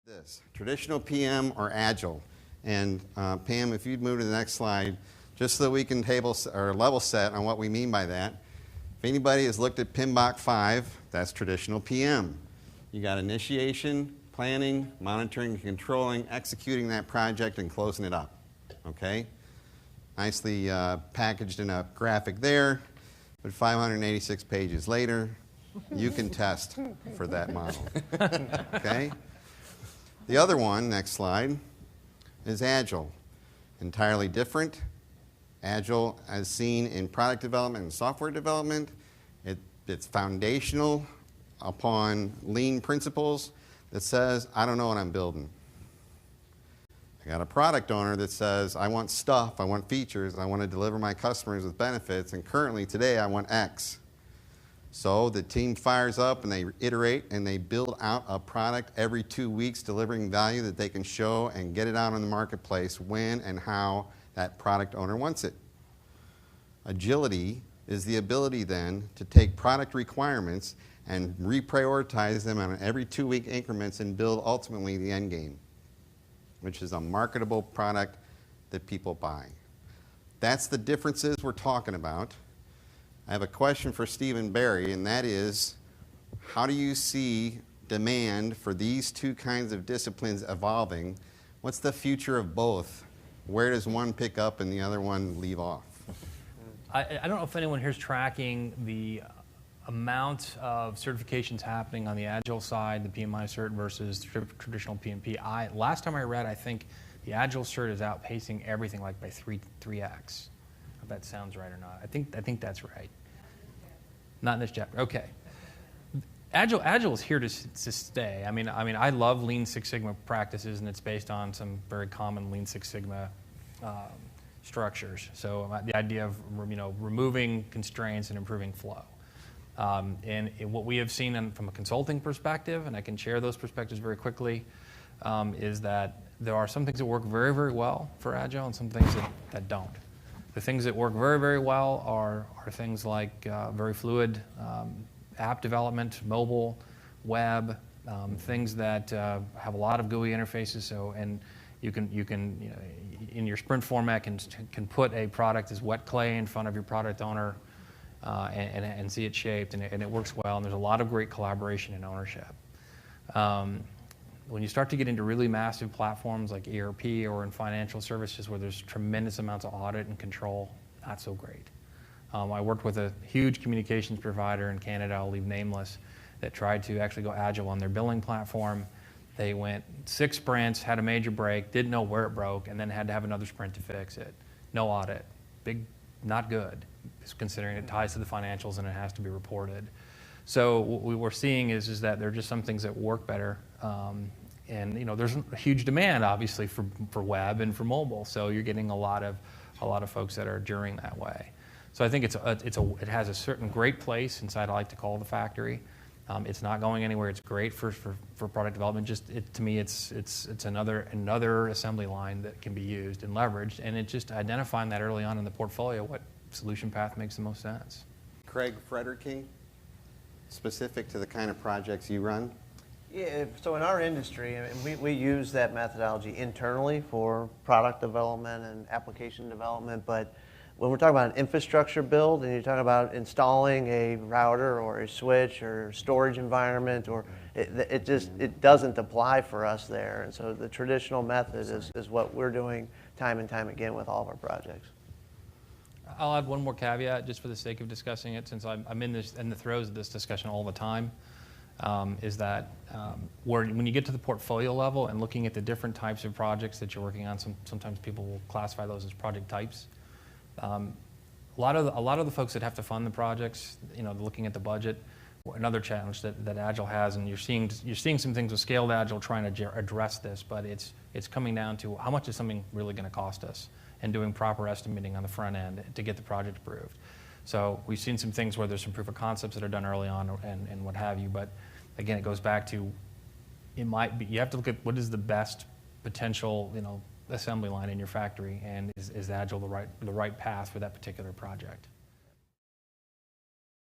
This traditional PM or Agile, and Pam, if you'd move to the next slide, just so that we can level set on what we mean by that. If anybody has looked at PMBOK 5, that's traditional PM. You got initiation, planning, monitoring, controlling, executing that project, and closing it up. Okay, nicely packaged in a graphic there, but 586 pages later, you can test for that model. Okay. The other one, next slide, is Agile. Entirely different. Agile, as seen in product development and software development, it's foundational upon lean principles that says, I don't know what I'm building. I got a product owner that says, I want stuff, I want features, I want to deliver my customers with benefits, and currently today I want X. So the team fires up and they iterate and they build out a product every 2 weeks, delivering value that they can show and get it out in the marketplace when and how that product owner wants it. Agility is the ability then to take product requirements and reprioritize them on every 2 week increments and build ultimately the end game, which is a marketable product that people buy. That's the differences we're talking about. I have a question for Stephen Barry, and that is, how do you see demand for these two kinds of disciplines evolving? What's the future of both? Where does one pick up and the other one leave off? I don't know if anyone here is tracking the amount of certifications happening on the Agile side, the PMI cert versus traditional PMP. Last time I read, I think the Agile cert is outpacing everything like by 3x. If that sounds right or not. I think that's right. Not in this chapter. Okay. Agile is here to stay. I mean, I love Lean Six Sigma practices, and it's based on some very common Lean Six Sigma structures. So the idea of removing constraints and improving flow. And what we have seen from a consulting perspective, and I can share those perspectives very quickly, is that there are some things that work very, very well for Agile and some things that don't. The things that work very, very well are things like very fluid app development, mobile, web, things that have a lot of GUI interfaces. So, and you can in your sprint format can put a product as wet clay in front of your product owner and see it shaped, and it works well. And there's a lot of great collaboration and ownership. When you start to get into really massive platforms like ERP or in financial services where there's tremendous amounts of audit and control, not so great. I worked with a huge communications provider in Canada, I'll leave nameless, that tried to actually go Agile on their billing platform. They went 6 sprints, had a major break, didn't know where it broke, and then had to have another sprint to fix it. No audit. Big, not good, considering it ties to the financials and it has to be reported. So what we were seeing is that there are just some things that work better, and there's a huge demand obviously for web and for mobile. So you're getting a lot of folks that are journeying that way. So I think it has a certain great place inside. I like to call the factory. It's not going anywhere. It's great for product development. To me, it's another assembly line that can be used and leveraged, and it's just identifying that early on in the portfolio what solution path makes the most sense. Craig Frederking, specific to the kind of projects you run? Yeah, so in our industry, we use that methodology internally for product development and application development, but when we're talking about an infrastructure build and you're talking about installing a router or a switch or storage environment, or it doesn't apply for us there. And so the traditional method is what we're doing time and time again with all of our projects. I'll add one more caveat just for the sake of discussing it, since I'm in the throes of this discussion all the time, is that when you get to the portfolio level and looking at the different types of projects that you're working on, sometimes people will classify those as project types. A lot of the folks that have to fund the projects, looking at the budget, another challenge that Agile has, and you're seeing some things with Scaled Agile trying to address this, but it's coming down to how much is something really going to cost us, and doing proper estimating on the front end to get the project approved. So we've seen some things where there's some proof of concepts that are done early on and what have you, but again, it goes back to you have to look at what is the best potential assembly line in your factory, and is Agile the right path for that particular project.